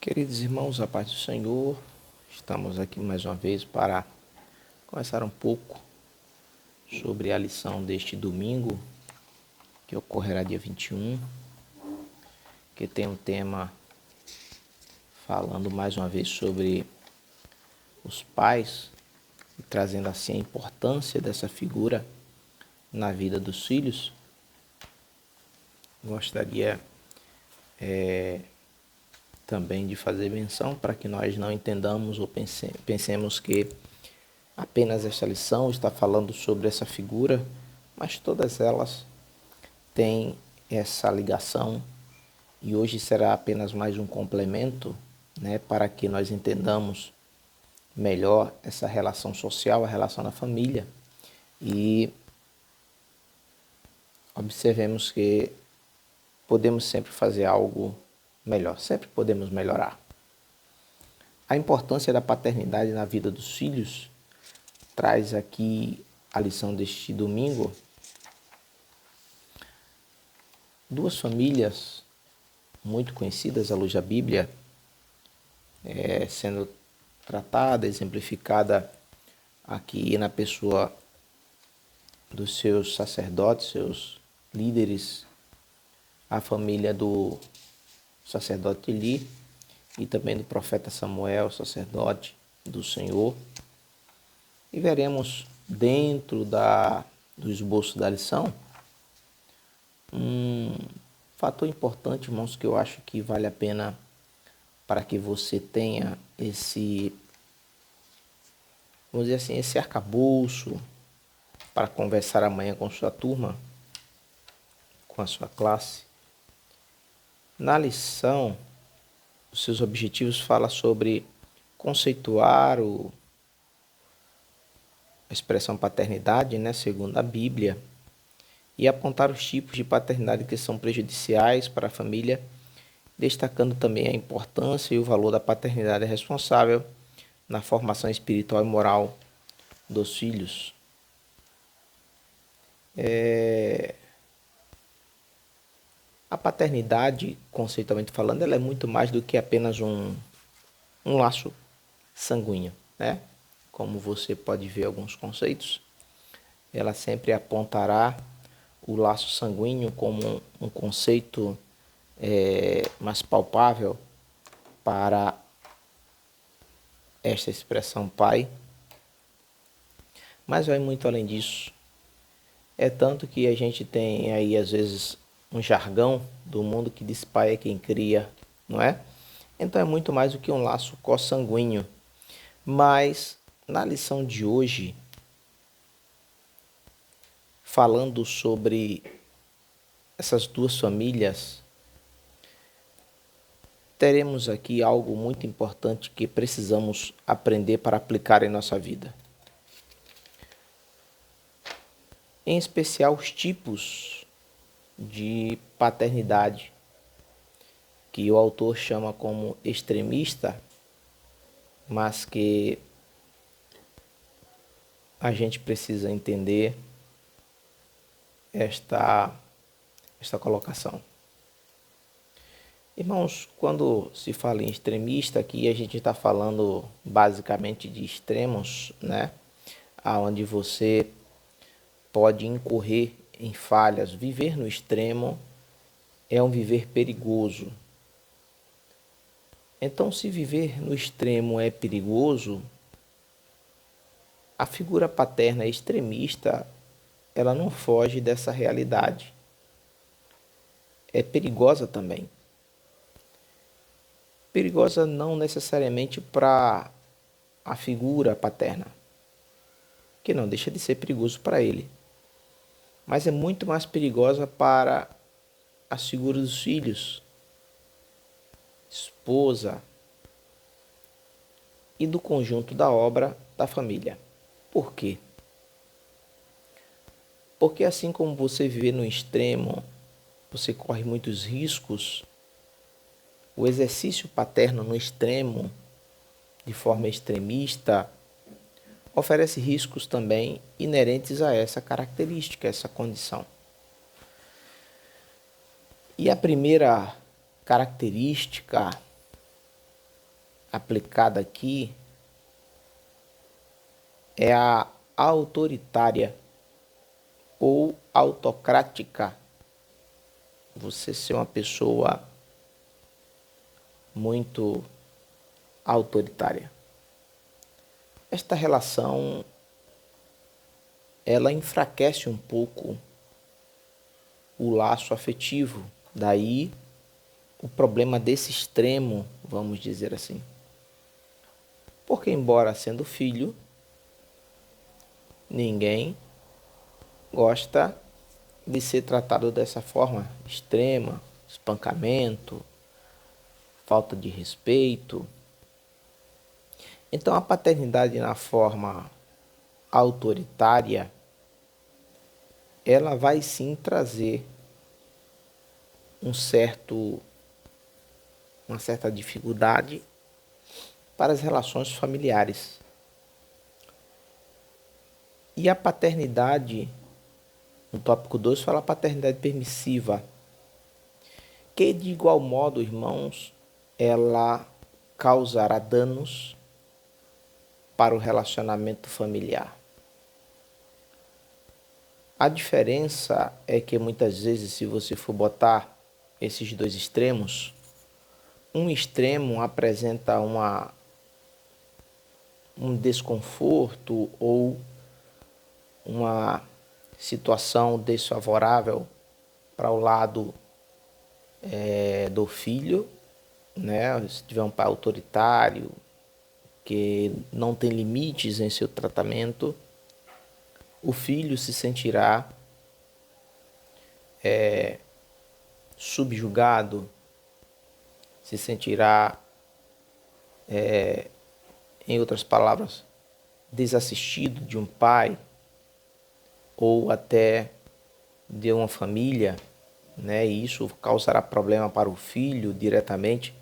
Queridos irmãos, a paz do Senhor, estamos aqui mais uma vez para conversar um pouco sobre a lição deste domingo, que ocorrerá dia 21, que tem um tema falando mais uma vez sobre os pais, e trazendo assim a importância dessa figura na vida dos filhos. Gostaria também de fazer menção para que nós não entendamos ou pensemos que apenas esta lição está falando sobre essa figura, mas todas elas têm essa ligação e hoje será apenas mais um complemento, né, para que nós entendamos melhor essa relação social, a relação na família e observemos que podemos sempre fazer algo melhor, sempre podemos melhorar. A importância da paternidade na vida dos filhos traz aqui a lição deste domingo. Duas famílias muito conhecidas à luz da Bíblia, sendo tratada, exemplificada aqui na pessoa dos seus sacerdotes, seus líderes, a família do sacerdote Eli e também do profeta Samuel, sacerdote do Senhor. E veremos dentro do esboço da lição um fator importante, irmãos, que eu acho que vale a pena para que você tenha esse, vamos dizer assim, esse arcabouço para conversar amanhã com sua turma, com a sua classe. Na lição, os seus objetivos falam sobre conceituar a expressão paternidade, né, segundo a Bíblia, e apontar os tipos de paternidade que são prejudiciais para a família, destacando também a importância e o valor da paternidade responsável na formação espiritual e moral dos filhos. A paternidade, conceitualmente falando, ela é muito mais do que apenas um laço sanguíneo, né? Como você pode ver alguns conceitos, ela sempre apontará o laço sanguíneo como um conceito mais palpável para esta expressão pai, mas vai muito além disso. É tanto que a gente tem aí às vezes um jargão do mundo que diz pai é quem cria, não é? Então é muito mais do que um laço consanguíneo. Mas na lição de hoje, falando sobre essas duas famílias, teremos aqui algo muito importante que precisamos aprender para aplicar em nossa vida. Em especial os tipos de paternidade que o autor chama como extremista, mas que a gente precisa entender esta colocação. Irmãos, quando se fala em extremista, aqui a gente está falando basicamente de extremos, né? Onde você pode incorrer em falhas. Viver no extremo é um viver perigoso. Então, se viver no extremo é perigoso, a figura paterna extremista, ela não foge dessa realidade. É perigosa também. Perigosa não necessariamente para a figura paterna, que não deixa de ser perigoso para ele, mas é muito mais perigosa para as figuras dos filhos, esposa e do conjunto da obra da família. Por quê? Porque assim como você vive no extremo, você corre muitos riscos. O exercício paterno no extremo, de forma extremista, oferece riscos também inerentes a essa característica, essa condição. E a primeira característica aplicada aqui é a autoritária ou autocrática. Você ser uma pessoa muito autoritária. Esta relação, ela enfraquece um pouco o laço afetivo. Daí o problema desse extremo, vamos dizer assim. Porque embora sendo filho, ninguém gosta de ser tratado dessa forma extrema, espancamento, falta de respeito. Então a paternidade na forma autoritária, ela vai sim trazer uma certa dificuldade para as relações familiares. E a paternidade, no tópico 2, fala paternidade permissiva, que de igual modo, irmãos, ela causará danos para o relacionamento familiar. A diferença é que muitas vezes, se você for botar esses dois extremos, um extremo apresenta um desconforto ou uma situação desfavorável para o lado do filho, né? Se tiver um pai autoritário, que não tem limites em seu tratamento, o filho se sentirá subjugado, se sentirá, em outras palavras, desassistido de um pai ou até de uma família, né? E isso causará problema para o filho diretamente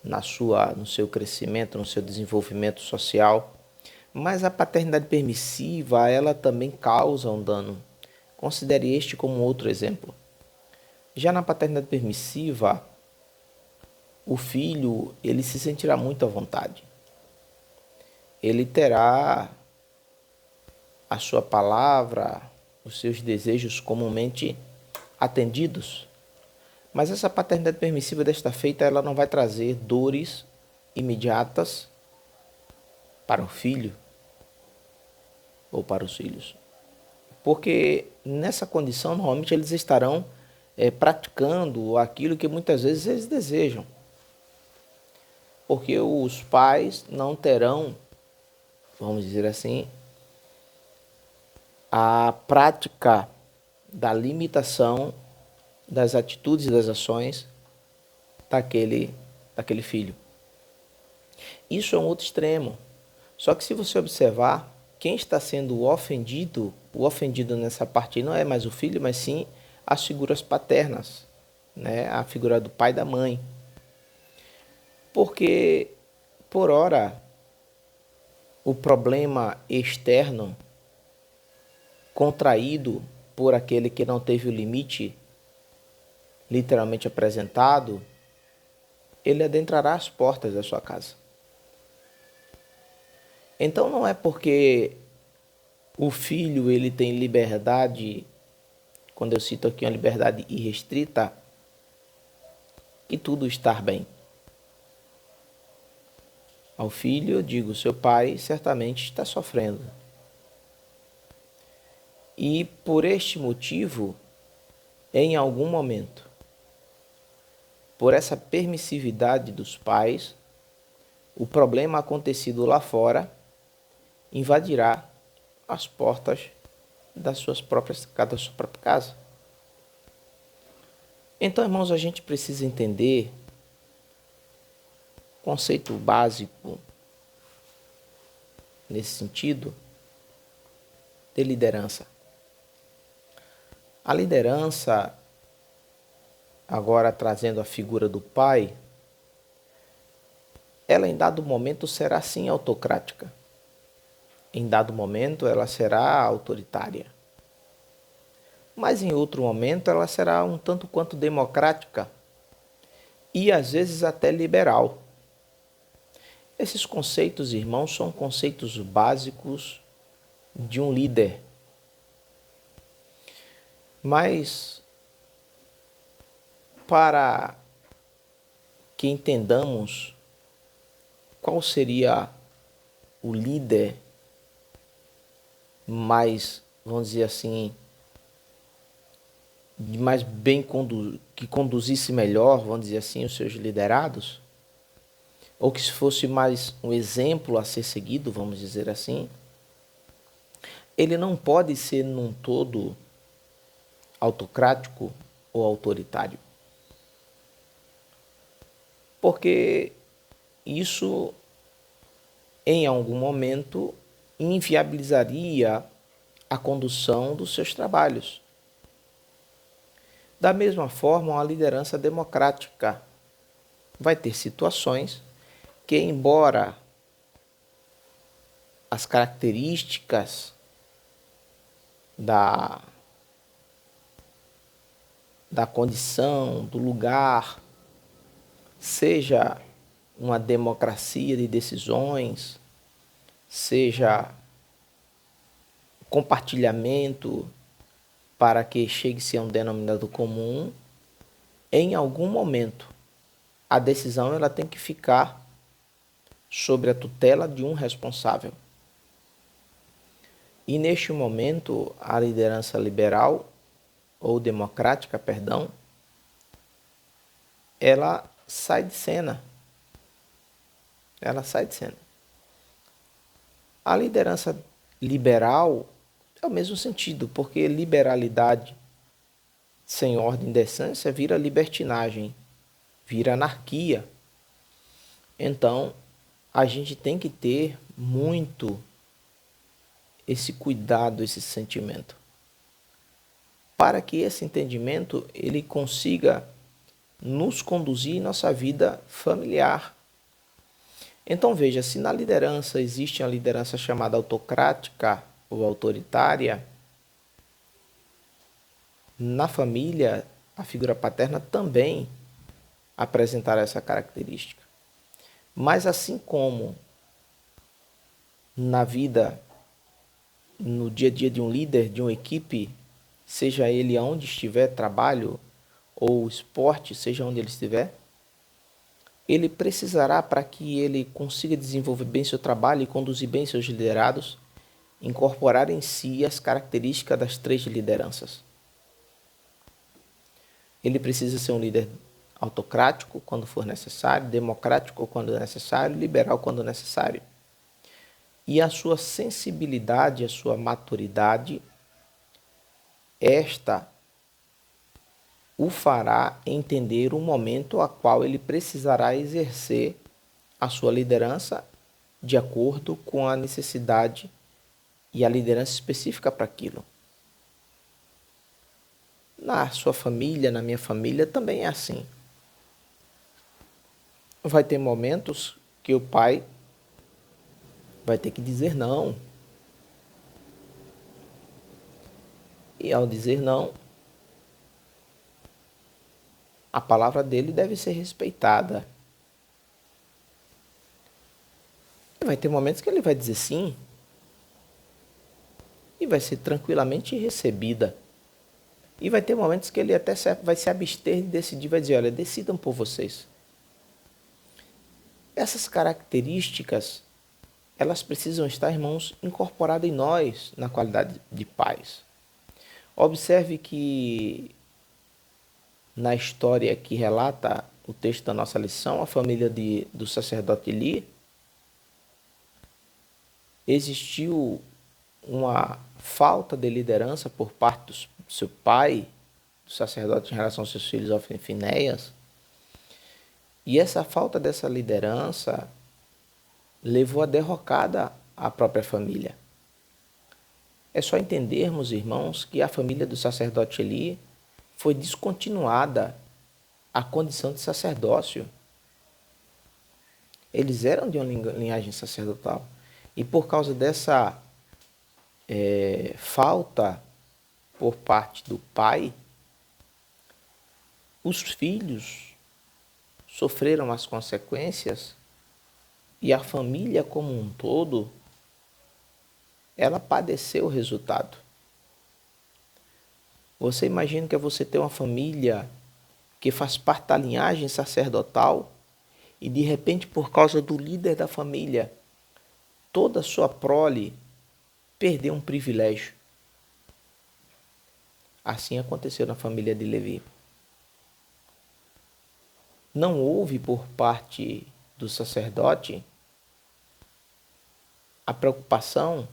no seu crescimento, no seu desenvolvimento social. Mas a paternidade permissiva, ela também causa um dano. Considere este como outro exemplo. Já na paternidade permissiva, o filho, ele se sentirá muito à vontade. Ele terá a sua palavra, os seus desejos comumente atendidos. Mas essa paternidade permissiva desta feita, ela não vai trazer dores imediatas para o filho ou para os filhos. Porque nessa condição, normalmente eles estarão praticando aquilo que muitas vezes eles desejam. Porque os pais não terão, vamos dizer assim, a prática da limitação das atitudes e das ações daquele filho. Isso é um outro extremo. Só que se você observar, quem está sendo o ofendido nessa parte não é mais o filho, mas sim as figuras paternas, né? A figura do pai e da mãe. Porque, por ora, o problema externo contraído por aquele que não teve o limite literalmente apresentado, ele adentrará as portas da sua casa. Então não é porque o filho ele tem liberdade, quando eu cito aqui uma liberdade irrestrita, que tudo está bem. Ao filho, eu digo, seu pai certamente está sofrendo. E por este motivo, em algum momento, por essa permissividade dos pais, o problema acontecido lá fora invadirá as portas da sua própria casa. Então, irmãos, a gente precisa entender o conceito básico nesse sentido de liderança. A liderança, agora trazendo a figura do pai, ela em dado momento será sim autocrática. Em dado momento ela será autoritária. Mas em outro momento ela será um tanto quanto democrática e às vezes até liberal. Esses conceitos, irmãos, são conceitos básicos de um líder. Mas, para que entendamos qual seria o líder mais, vamos dizer assim, mais bem que conduzisse melhor, vamos dizer assim, os seus liderados, ou que fosse mais um exemplo a ser seguido, vamos dizer assim, ele não pode ser num todo autocrático ou autoritário. Porque isso, em algum momento, inviabilizaria a condução dos seus trabalhos. Da mesma forma, a liderança democrática vai ter situações que, embora as características da condição, do lugar, seja uma democracia de decisões, seja compartilhamento para que chegue-se a um denominador comum, em algum momento a decisão ela tem que ficar sobre a tutela de um responsável. E neste momento a liderança liberal ou democrática, perdão, ela sai de cena. Ela sai de cena. A liderança liberal é o mesmo sentido, porque liberalidade sem ordem e decência vira libertinagem, vira anarquia. Então, a gente tem que ter muito esse cuidado, esse sentimento, para que esse entendimento ele consiga nos conduzir em nossa vida familiar. Então veja, se na liderança existe uma liderança chamada autocrática ou autoritária, na família a figura paterna também apresentará essa característica. Mas assim como na vida, no dia a dia de um líder, de uma equipe, seja ele aonde estiver, trabalho ou esporte, seja onde ele estiver, ele precisará, para que ele consiga desenvolver bem seu trabalho e conduzir bem seus liderados, incorporar em si as características das três lideranças. Ele precisa ser um líder autocrático quando for necessário, democrático quando necessário, liberal quando necessário. E a sua sensibilidade, a sua maturidade, esta o fará entender o momento a qual ele precisará exercer a sua liderança de acordo com a necessidade e a liderança específica para aquilo. Na sua família, na minha família, também é assim. Vai ter momentos que o pai vai ter que dizer não. E ao dizer não, a palavra dele deve ser respeitada. E vai ter momentos que ele vai dizer sim e vai ser tranquilamente recebida. E vai ter momentos que ele até vai se abster de decidir, vai dizer, olha, decidam por vocês. Essas características, elas precisam estar, irmãos, incorporadas em nós na qualidade de pais. Observe que na história que relata o texto da nossa lição, a família do sacerdote Eli, existiu uma falta de liderança por parte do seu pai, do sacerdote, em relação aos seus filhos, Ofni e Finéias. E essa falta dessa liderança levou à derrocada à própria família. É só entendermos, irmãos, que a família do sacerdote Eli foi descontinuada a condição de sacerdócio. Eles eram de uma linhagem sacerdotal. E por causa dessa falta por parte do pai, os filhos sofreram as consequências e a família como um todo, ela padeceu o resultado. Você imagina que você tem uma família que faz parte da linhagem sacerdotal e de repente, por causa do líder da família, toda a sua prole perdeu um privilégio. Assim aconteceu na família de Levi. Não houve por parte do sacerdote a preocupação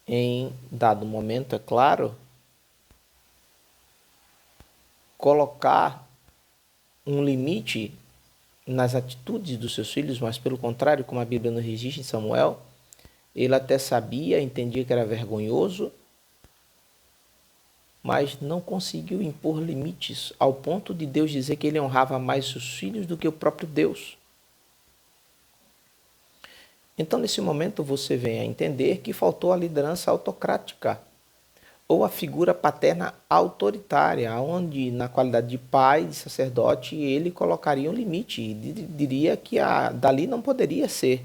em, dado momento, é claro, colocar um limite nas atitudes dos seus filhos, mas pelo contrário, como a Bíblia nos registra em Samuel, ele até sabia, entendia que era vergonhoso, mas não conseguiu impor limites ao ponto de Deus dizer que ele honrava mais seus filhos do que o próprio Deus. Então, nesse momento, você vem a entender que faltou a liderança autocrática ou a figura paterna autoritária, onde, na qualidade de pai, de sacerdote, ele colocaria um limite e diria que dali não poderia ser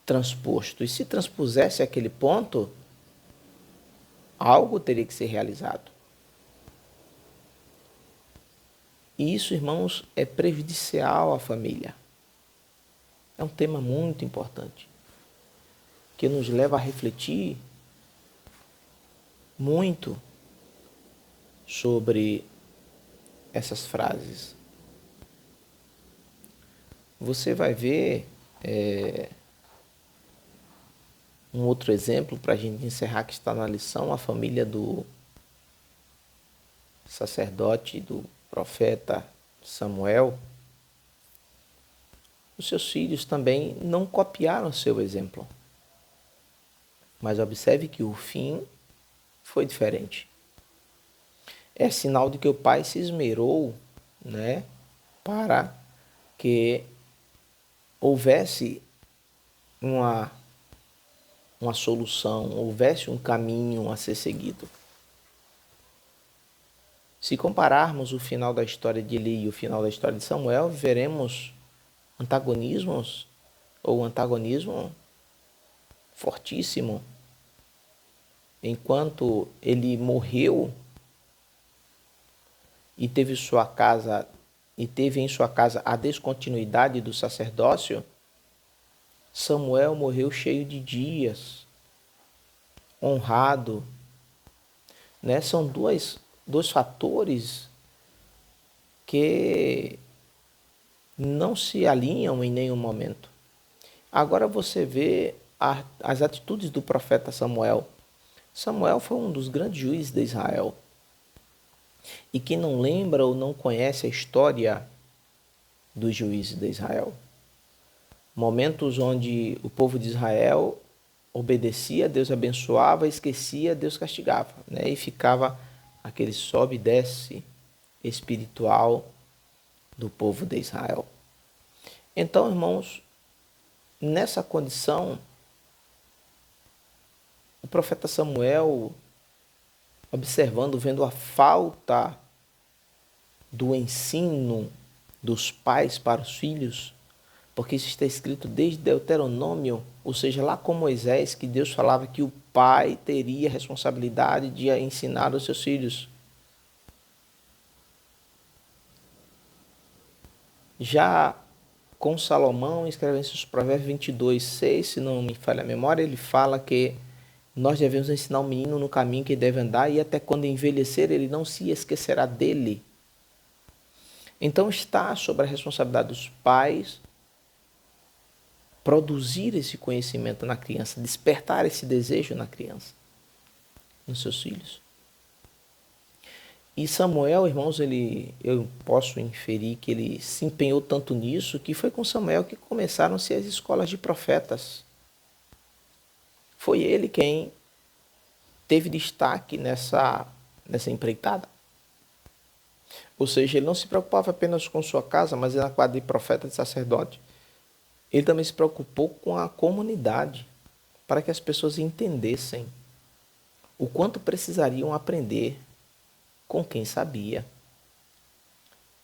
transposto. E se transpusesse aquele ponto, algo teria que ser realizado. E isso, irmãos, é prejudicial à família. É um tema muito importante, que nos leva a refletir muito sobre essas frases. Você vai ver um outro exemplo para a gente encerrar, que está na lição, a família do sacerdote, do profeta Samuel. Os seus filhos também não copiaram seu exemplo. Mas observe que o fim foi diferente. É sinal de que o pai se esmerou, né, para que houvesse uma solução, houvesse um caminho a ser seguido. Se compararmos o final da história de Eli e o final da história de Samuel, veremos antagonismos ou antagonismo fortíssimo. Enquanto ele morreu e teve em sua casa a descontinuidade do sacerdócio, Samuel morreu cheio de dias, honrado, né? São dois fatores que não se alinham em nenhum momento. Agora você vê as atitudes do profeta Samuel. Samuel foi um dos grandes juízes de Israel. E quem não lembra ou não conhece a história dos juízes de Israel? Momentos onde o povo de Israel obedecia, Deus abençoava, esquecia, Deus castigava, né? E ficava aquele sobe e desce espiritual do povo de Israel. Então, irmãos, nessa condição, o profeta Samuel, observando, vendo a falta do ensino dos pais para os filhos, porque isso está escrito desde Deuteronômio, ou seja, lá com Moisés, que Deus falava que o pai teria a responsabilidade de ensinar os seus filhos. Já com Salomão, escrevendo em seus Provérbios 22:6, se não me falha a memória, ele fala que nós devemos ensinar o menino no caminho que ele deve andar e até quando envelhecer ele não se esquecerá dele. Então está sobre a responsabilidade dos pais produzir esse conhecimento na criança, despertar esse desejo na criança, nos seus filhos. E Samuel, irmãos, eu posso inferir que ele se empenhou tanto nisso que foi com Samuel que começaram-se as escolas de profetas. Foi ele quem teve destaque nessa empreitada. Ou seja, ele não se preocupava apenas com sua casa, mas na quadra de profeta e sacerdote. Ele também se preocupou com a comunidade, para que as pessoas entendessem o quanto precisariam aprender com quem sabia.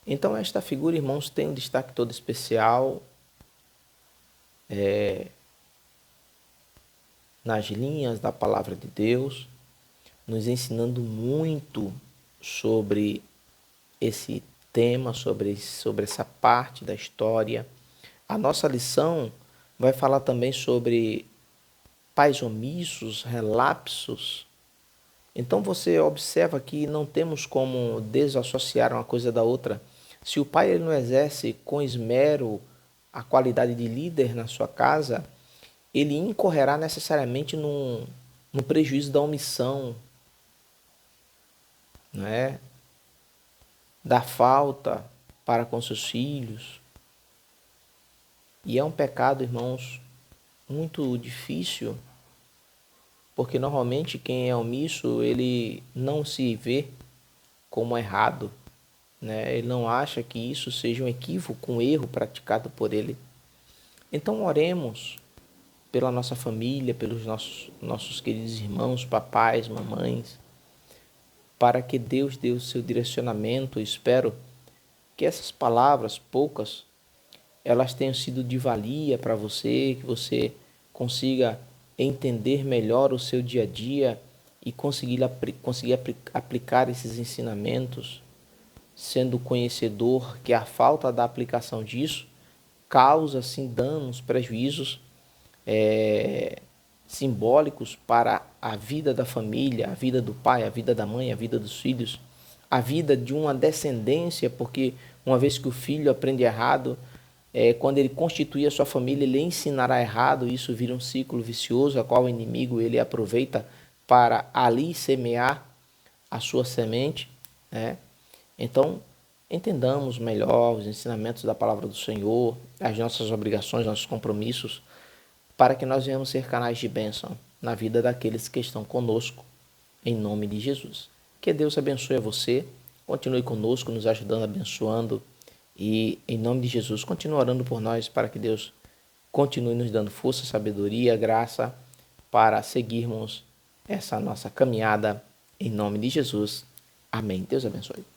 Então esta figura, irmãos, tem um destaque todo especial nas linhas da palavra de Deus, nos ensinando muito sobre esse tema, sobre essa parte da história. A nossa lição vai falar também sobre pais omissos, relapsos. Então você observa que não temos como desassociar uma coisa da outra. Se o pai ele não exerce com esmero a qualidade de líder na sua casa, ele incorrerá necessariamente no prejuízo da omissão, né? Da falta para com seus filhos. E é um pecado, irmãos, muito difícil, porque normalmente quem é omisso, ele não se vê como errado, né? Ele não acha que isso seja um equívoco, um erro praticado por ele. Então oremos pela nossa família, pelos nossos queridos irmãos, papais, mamães, para que Deus dê o seu direcionamento. Eu espero que essas palavras, poucas, elas tenham sido de valia para você, que você consiga entender melhor o seu dia a dia e conseguir aplicar esses ensinamentos, sendo conhecedor que a falta da aplicação disso causa sim danos, prejuízos simbólicos para a vida da família, a vida do pai, a vida da mãe, a vida dos filhos, a vida de uma descendência, porque uma vez que o filho aprende errado, quando ele constituir a sua família, ele ensinará errado, e isso vira um ciclo vicioso, a qual o inimigo ele aproveita para ali semear a sua semente, né? Então, entendamos melhor os ensinamentos da palavra do Senhor, as nossas obrigações, nossos compromissos, para que nós venhamos ser canais de bênção na vida daqueles que estão conosco, em nome de Jesus. Que Deus abençoe a você, continue conosco, nos ajudando, abençoando, e em nome de Jesus, continue orando por nós para que Deus continue nos dando força, sabedoria, graça para seguirmos essa nossa caminhada, em nome de Jesus. Amém. Deus abençoe.